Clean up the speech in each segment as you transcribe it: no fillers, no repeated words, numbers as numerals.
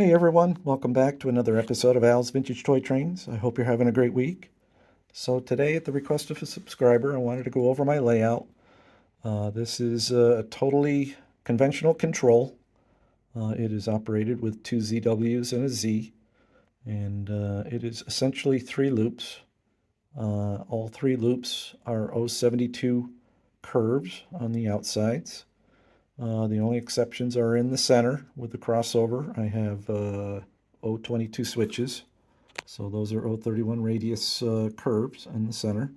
Hey everyone, welcome back to another episode of Al's Vintage Toy Trains. I hope you're having a great week. So today, at the request of a subscriber, I wanted to go over my layout. This is a totally conventional control. It is operated with two ZWs and a Z, and it is essentially three loops. All three loops are 072 curves on the outsides. The only exceptions are in the center with the crossover. I have 022 switches, so those are 031 radius curves in the center.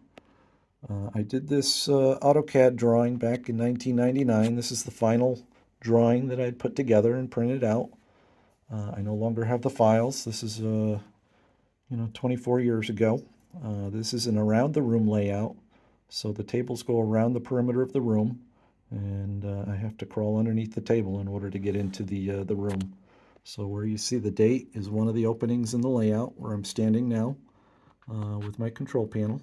I did this AutoCAD drawing back in 1999. This is the final drawing that I'd put together and printed out. I no longer have the files. This is 24 years ago. This is an around the room layout, so the tables go around the perimeter of the room, and I have to crawl underneath the table in order to get into the room. So where you see the date is one of the openings in the layout where I'm standing now with my control panel.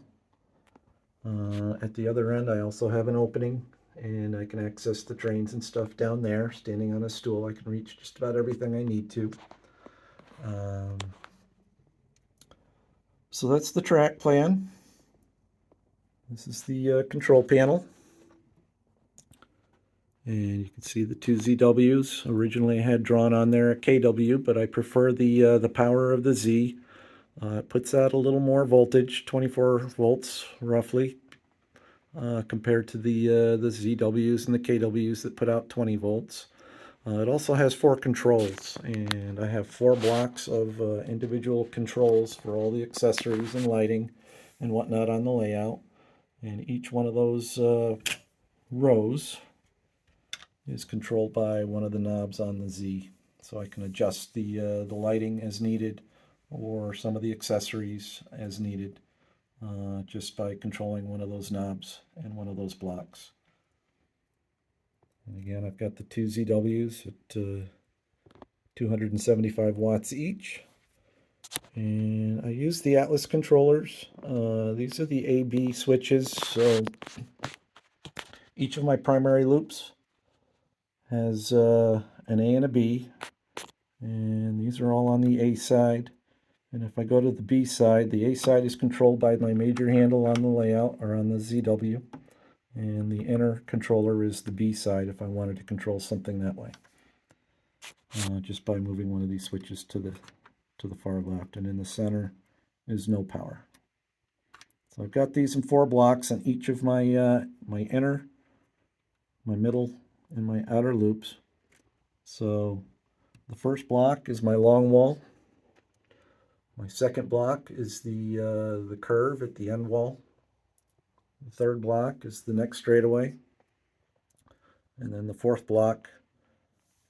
At the other end I also have an opening, and I can access the trains and stuff down there. Standing on a stool, I can reach just about everything I need to. So that's the track plan. This is the control panel. And you can see the two ZWs. Originally I had drawn on there a KW, but I prefer the power of the Z. It puts out a little more voltage, 24 volts roughly, compared to the ZWs and the KWs that put out 20 volts. It also has 4 controls, and I have 4 blocks of individual controls for all the accessories and lighting and whatnot on the layout. And each one of those rows is controlled by one of the knobs on the Z. So I can adjust the lighting as needed, or some of the accessories as needed, just by controlling one of those knobs and one of those blocks. And again, I've got the two ZWs at 275 watts each. And I use the Atlas controllers. These are the A-B switches. So each of my primary loops has an A and a B. And these are all on the A side. And if I go to the B side, the A side is controlled by my major handle on the layout, or on the ZW. And the inner controller is the B side if I wanted to control something that way. Just by moving one of these switches to the far left. And in the center is no power. So I've got these in 4 blocks on each of my my inner, my middle, and my outer loops. So the first block is my long wall. My second block is the curve at the end wall. The third block is the next straightaway. And then the fourth block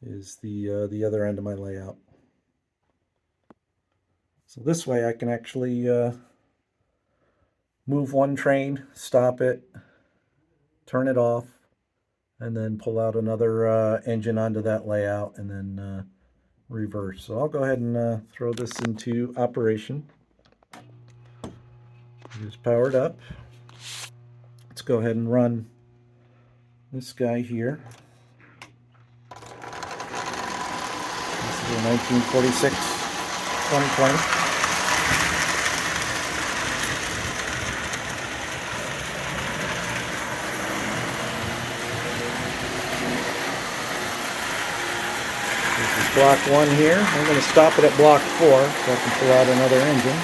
is the other end of my layout. So this way I can actually move one train, stop it, turn it off, and then pull out another engine onto that layout, and then reverse. So I'll go ahead and throw this into operation. It is powered up. Let's go ahead and run this guy here. This is a 1946 2020. This is block 1 here. I'm going to stop it at block 4 so I can pull out another engine.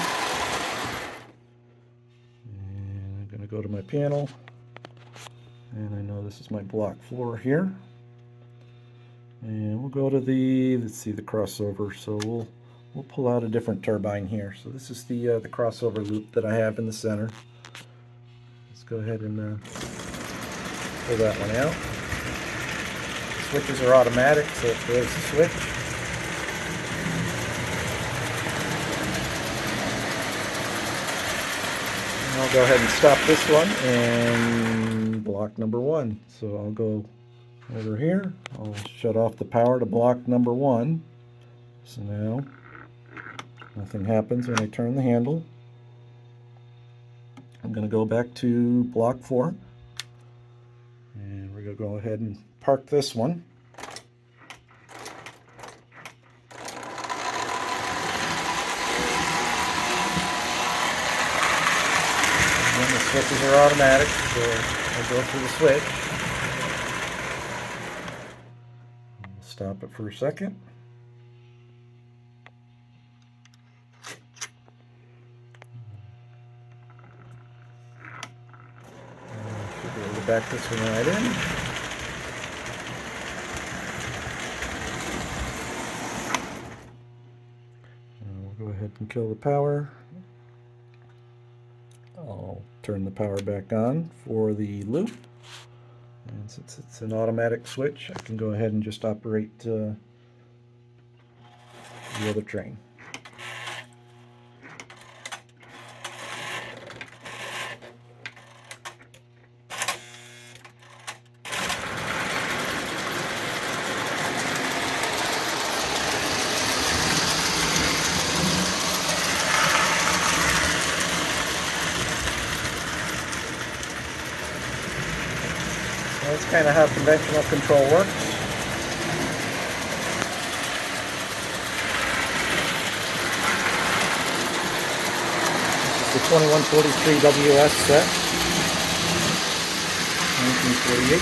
And I'm going to go to my panel. And I know this is my block 4 here. And we'll go to let's see, the crossover. So we'll pull out a different turbine here. So this is the crossover loop that I have in the center. Let's go ahead and pull that one out. The switches are automatic, so it throws the switch. And I'll go ahead and stop this one and block number 1. So I'll go over here. I'll shut off the power to block number 1. So now nothing happens when I turn the handle. I'm going to go back to block 4. And we're going to go ahead and park this one. switches are automatic, so I'll go through the switch. I'll stop it for a second. Should be able to back this one right in. We'll go ahead and kill the power. I'll turn the power back on for the loop. And since it's an automatic switch, I can go ahead and just operate the other train. That's kind of how conventional control works. This is the 2143 WS set, 1948.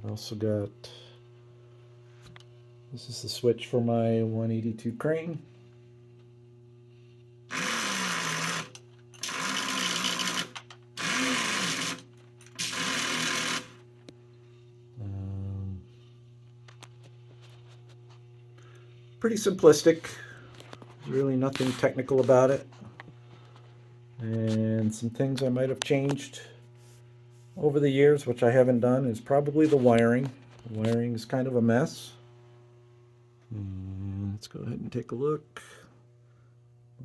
Also got, this is the switch for my 182 crane. Pretty simplistic, really nothing technical about it, and some things I might have changed over the years, which I haven't done, is probably the wiring. The wiring is kind of a mess. And let's go ahead and take a look.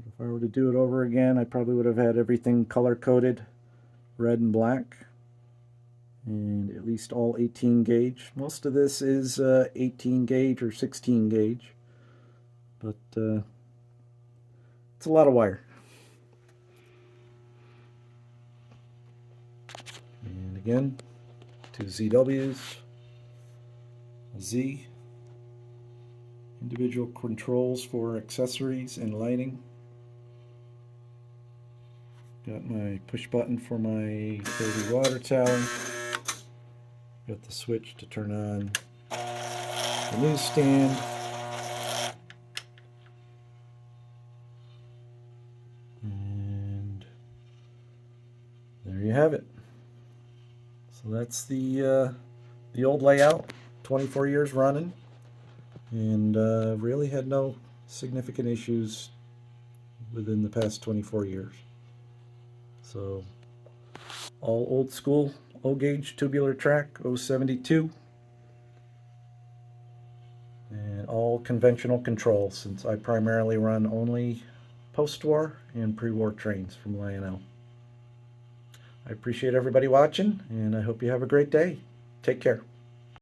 If I were to do it over again, I probably would have had everything color-coded red and black. And at least all 18 gauge. Most of this is 18 gauge or 16 gauge. But it's a lot of wire. And again, 2 ZWs, a Z, individual controls for accessories and lighting. Got my push button for my 30 water tower. Got the switch to turn on the newsstand. And there you have it. So that's the old layout, 24 years running, and really had no significant issues within the past 24 years. So all old school, O-gauge tubular track, 072, and all conventional control, since I primarily run only post-war and pre-war trains from Lionel. I appreciate everybody watching, and I hope you have a great day. Take care.